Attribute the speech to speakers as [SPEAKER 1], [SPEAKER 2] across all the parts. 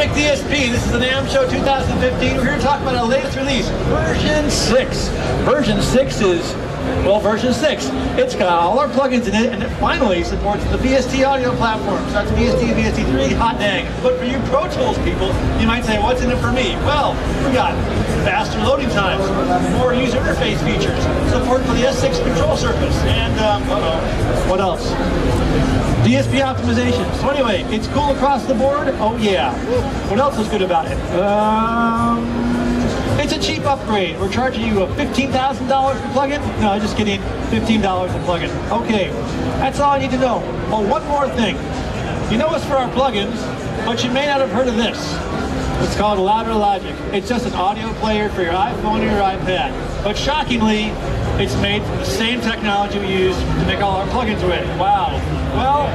[SPEAKER 1] McDSP. This is the NAMM Show 2015. We're here to talk about our latest release, version 6. Version 6 is, well, version 6. It's got all our plugins in it, and it finally supports the VST audio platform. So that's VST, VST3, hot dang. But for you Pro Tools people, you might say, what's in it for me? Well, we got faster loading times, more user interface features, support for the S6 control surface, and, what else? DSP optimization. So anyway, it's cool across the board. Oh yeah. What else is good about it? It's a cheap upgrade. We're charging you $15,000 per plugin. No, just kidding. $15 a plugin. Okay, that's all I need to know. Oh, one more thing. You know us for our plugins, but you may not have heard of this. It's called Louder Logic. It's just an audio player for your iPhone or your iPad. But shockingly, it's made from the same technology we use to make all our plugins with. Wow. Well,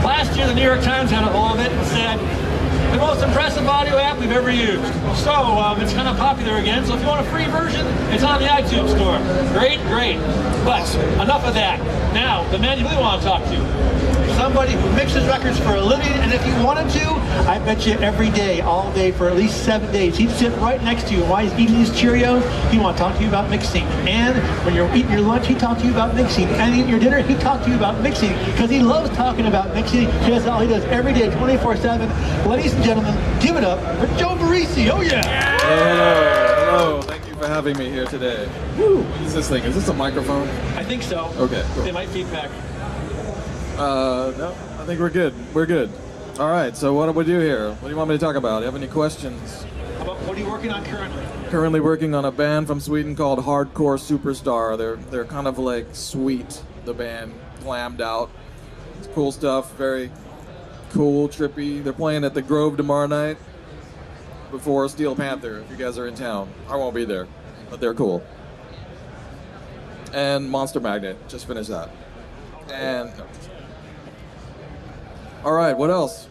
[SPEAKER 1] last year the New York Times had a hold of it and said, the most impressive audio app we've ever used. So it's kind of popular again, so if you want a free version, it's on the iTunes store. Great, great. But enough of that. Now, the man you really want to talk to. Somebody who mixes records for a living, and if you wanted to, I bet you every day, all day, for at least 7 days, he'd sit right next to you. While he's eating his Cheerios, he'd want to talk to you about mixing. And when you're eating your lunch, he'd talk to you about mixing. And eating your dinner, he'd talk to you about mixing. Because he loves talking about mixing. That's all he does every day, 24/7. Ladies and gentlemen, give it up for Joe Barresi. Oh yeah!
[SPEAKER 2] Hello. Thank you for having me here today. Woo. What is this thing? Is this a microphone?
[SPEAKER 1] I think so.
[SPEAKER 2] Okay, cool.
[SPEAKER 1] They might feedback.
[SPEAKER 2] No, I think we're good. We're good. All right, so what do we do here? What do you want me to talk about? Do you have any questions?
[SPEAKER 1] What are you working on currently?
[SPEAKER 2] Currently working on a band from Sweden called Hardcore Superstar. They're kind of like Sweet, the band, glammed out. It's cool stuff, very cool, trippy. They're playing at the Grove tomorrow night before Steel Panther, if you guys are in town. I won't be there, but they're cool. And Monster Magnet, just finished that. And all right, what else?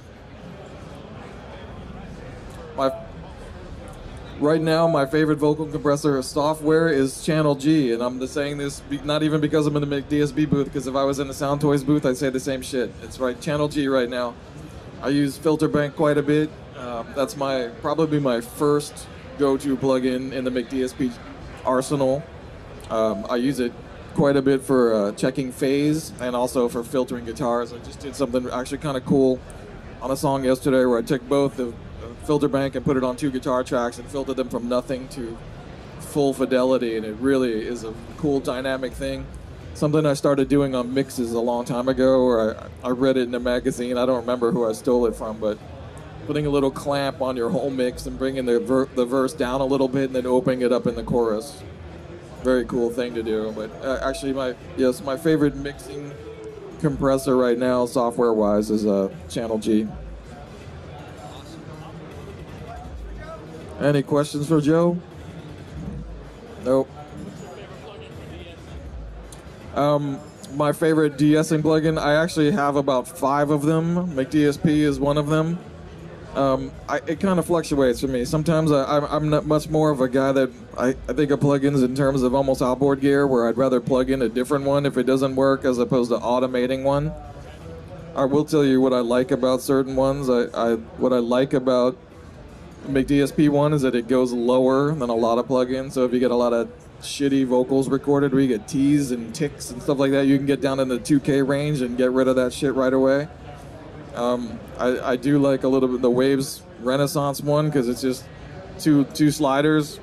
[SPEAKER 2] Right now, my favorite vocal compressor software is Channel G, and I'm saying this not even because I'm in the McDSP booth, because if I was in the Sound Toys booth, I'd say the same shit. It's right, Channel G right now. I use FilterBank quite a bit. That's probably my first go-to plugin in the McDSP arsenal. I use it quite a bit for checking phase and also for filtering guitars. I just did something actually kind of cool on a song yesterday where I took both the FilterBank and put it on 2 guitar tracks and filtered them from nothing to full fidelity, and it really is a cool dynamic thing. Something I started doing on mixes a long time ago, or I read it in a magazine. I don't remember who I stole it from, but putting a little clamp on your whole mix and bringing the verse down a little bit and then opening it up in the chorus. Very cool thing to do. But actually, my favorite mixing compressor right now, software-wise, is Channel G. Any questions for Joe? Nope. My favorite de-essing plugin, I actually have about 5 of them. McDSP is one of them. It kind of fluctuates for me. Sometimes I'm not much more of a guy that I think of plugins in terms of almost outboard gear, where I'd rather plug in a different one if it doesn't work as opposed to automating one. I will tell you what I like about certain ones. What I like about McDSP one is that it goes lower than a lot of plugins. So if you get a lot of shitty vocals recorded where you get T's and ticks and stuff like that, you can get down in the 2K range and get rid of that shit right away. I do like a little bit the Waves Renaissance one because it's just two sliders.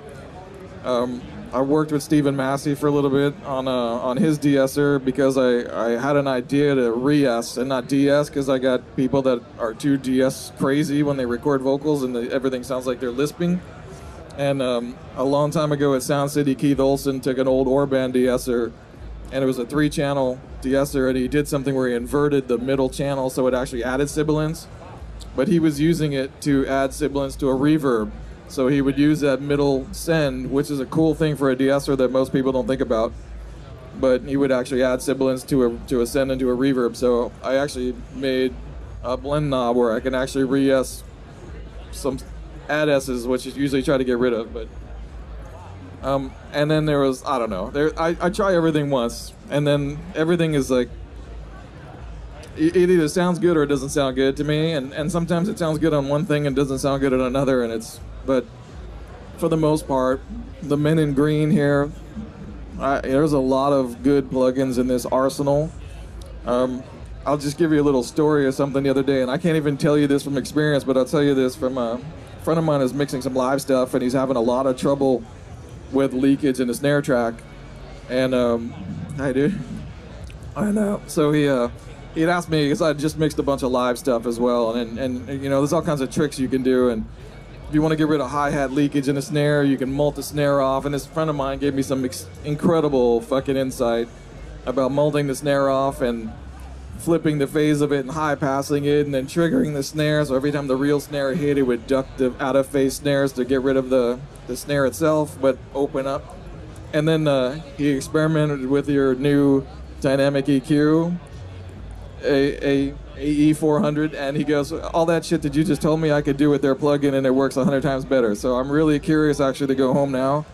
[SPEAKER 2] I worked with Stephen Massey for a little bit on his de-esser because I had an idea to re-ess and not de-ess, because I got people that are too de-ess crazy when they record vocals and everything sounds like they're lisping. And a long time ago at Sound City, Keith Olsen took an old Orban de-esser, and it was a 3-channel de-esser, and he did something where he inverted the middle channel so it actually added sibilance, but he was using it to add sibilance to a reverb. So he would use that middle send, which is a cool thing for a de-esser that most people don't think about, but he would actually add sibilance to a send and to a reverb. So I actually made a blend knob where I can actually re-ess some add S's, which is usually try to get rid of, but and then there was, I don't know, I try everything once, and then everything is like, it either sounds good or it doesn't sound good to me, and sometimes it sounds good on one thing and doesn't sound good on another, but for the most part, the men in green here, there's a lot of good plugins in this arsenal. I'll just give you a little story of something the other day, and I can't even tell you this from experience, but I'll tell you this from a friend of mine who's mixing some live stuff, and he's having a lot of trouble with leakage in the snare track. And hi, dude. I know. So he'd asked me, because I just mixed a bunch of live stuff as well, and you know, there's all kinds of tricks you can do, and if you want to get rid of hi-hat leakage in a snare, you can mult the snare off, and this friend of mine gave me some incredible fucking insight about multing the snare off and flipping the phase of it and high passing it and then triggering the snare, so every time the real snare hit, it would duck the out of phase snares to get rid of the snare itself, but open up. And then he experimented with your new dynamic EQ, a E400, and he goes, all that shit that you just told me I could do with their plugin, and it works 100 times better. So I'm really curious actually to go home now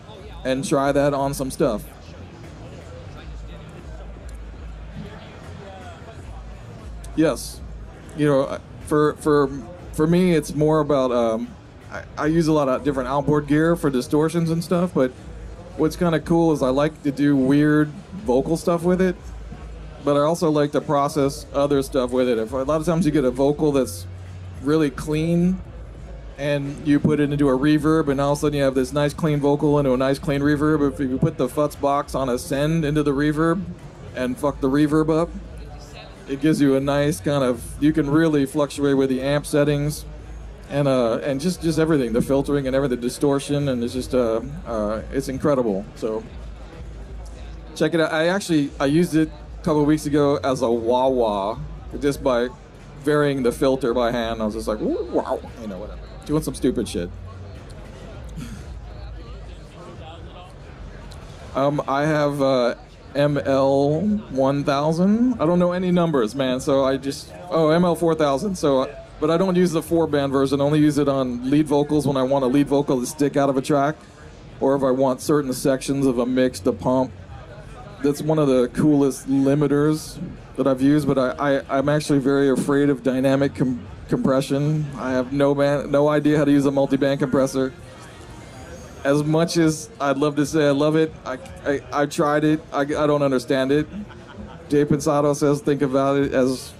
[SPEAKER 2] and try that on some stuff. Yes, you know, for me, it's more about I use a lot of different outboard gear for distortions and stuff. But what's kind of cool is I like to do weird vocal stuff with it, but I also like to process other stuff with it. A lot of times you get a vocal that's really clean, and you put it into a reverb, and all of a sudden you have this nice clean vocal into a nice clean reverb. If you put the futz box on a send into the reverb and fuck the reverb up, it gives you a nice kind of, you can really fluctuate with the amp settings and just everything, the filtering and everything, the distortion, and it's just it's incredible. So check it out. I used it a couple of weeks ago as a wah-wah, just by varying the filter by hand. I was just like, ooh, wow, you know, whatever, doing some stupid shit. I have ML1000. I don't know any numbers, man, so I just, ML4000. So, but I don't use the 4-band version. I only use it on lead vocals when I want a lead vocal to stick out of a track, or if I want certain sections of a mix to pump. That's one of the coolest limiters that I've used, but I'm actually very afraid of dynamic compression. I have no idea how to use a multi-band compressor. As much as I'd love to say I love it, I tried it. I don't understand it. Dave Pensado says think about it as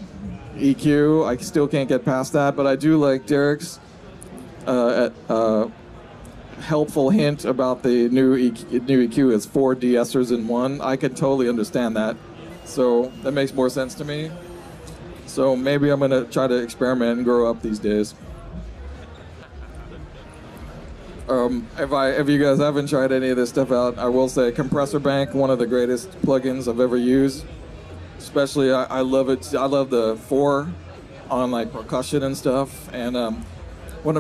[SPEAKER 2] EQ. I still can't get past that, but I do like Derek's helpful hint about the new EQ is 4 de-essers in one. I can totally understand that. So that makes more sense to me. So maybe I'm gonna try to experiment and grow up these days. If you guys haven't tried any of this stuff out, I will say FilterBank, one of the greatest plugins I've ever used. Especially, I love it. I love the 4 on like percussion and stuff. And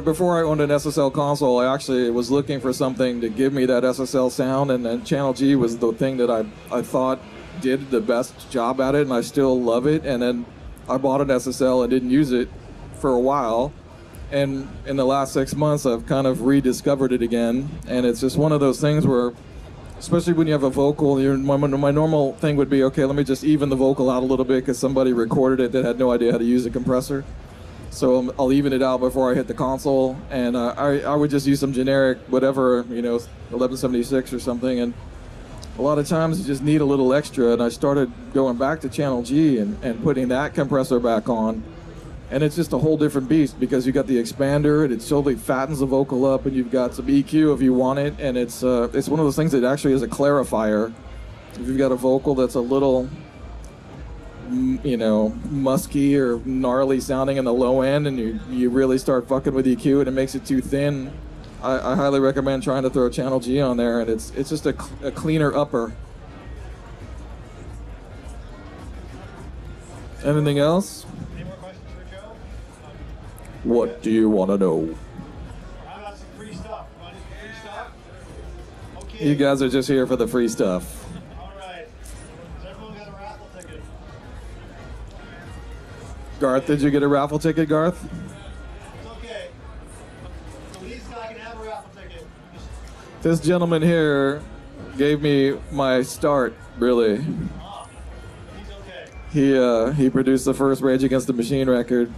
[SPEAKER 2] before I owned an SSL console, I actually was looking for something to give me that SSL sound, and then Channel G was the thing that I thought did the best job at it, and I still love it. And then I bought an SSL and didn't use it for a while. And in the last 6 months, I've kind of rediscovered it again. And it's just one of those things where, especially when you have a vocal, my normal thing would be, okay, let me just even the vocal out a little bit because somebody recorded it that had no idea how to use a compressor. So I'll even it out before I hit the console. And I would just use some generic, whatever, 1176 or something. And a lot of times you just need a little extra. And I started going back to Channel G and putting that compressor back on. And it's just a whole different beast because you got the expander and it totally fattens the vocal up, and you've got some EQ if you want it, and it's one of those things that actually is a clarifier. If you've got a vocal that's a little, musky or gnarly sounding in the low end, and you really start fucking with EQ and it makes it too thin, I highly recommend trying to throw Channel G on there, and it's just a cleaner upper. Anything else? What do you want to know?
[SPEAKER 1] How about some free stuff? Want some free stuff? Okay.
[SPEAKER 2] You guys are just here for the free stuff.
[SPEAKER 1] All right. Has everyone got a raffle ticket?
[SPEAKER 2] Garth, did you get a raffle ticket, Garth?
[SPEAKER 1] It's okay. So these guys can have a raffle ticket.
[SPEAKER 2] This gentleman here gave me my start, really.
[SPEAKER 1] Ah, he's okay.
[SPEAKER 2] He produced the first Rage Against the Machine record,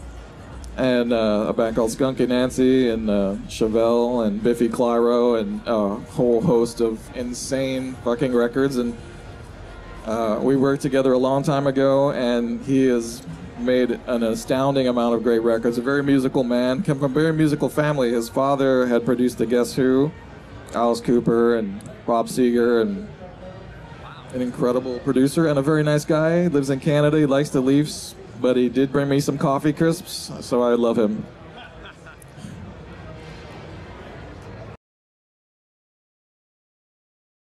[SPEAKER 2] and a band called Skunky Nancy, and Chevelle, and Biffy Clyro, and a whole host of insane fucking records. And we worked together a long time ago, and he has made an astounding amount of great records. A very musical man, came from a very musical family. His father had produced the Guess Who, Alice Cooper, and Bob Seger, and an incredible producer and a very nice guy. Lives in Canada. He likes the Leafs, but he did bring me some coffee crisps, so I love him.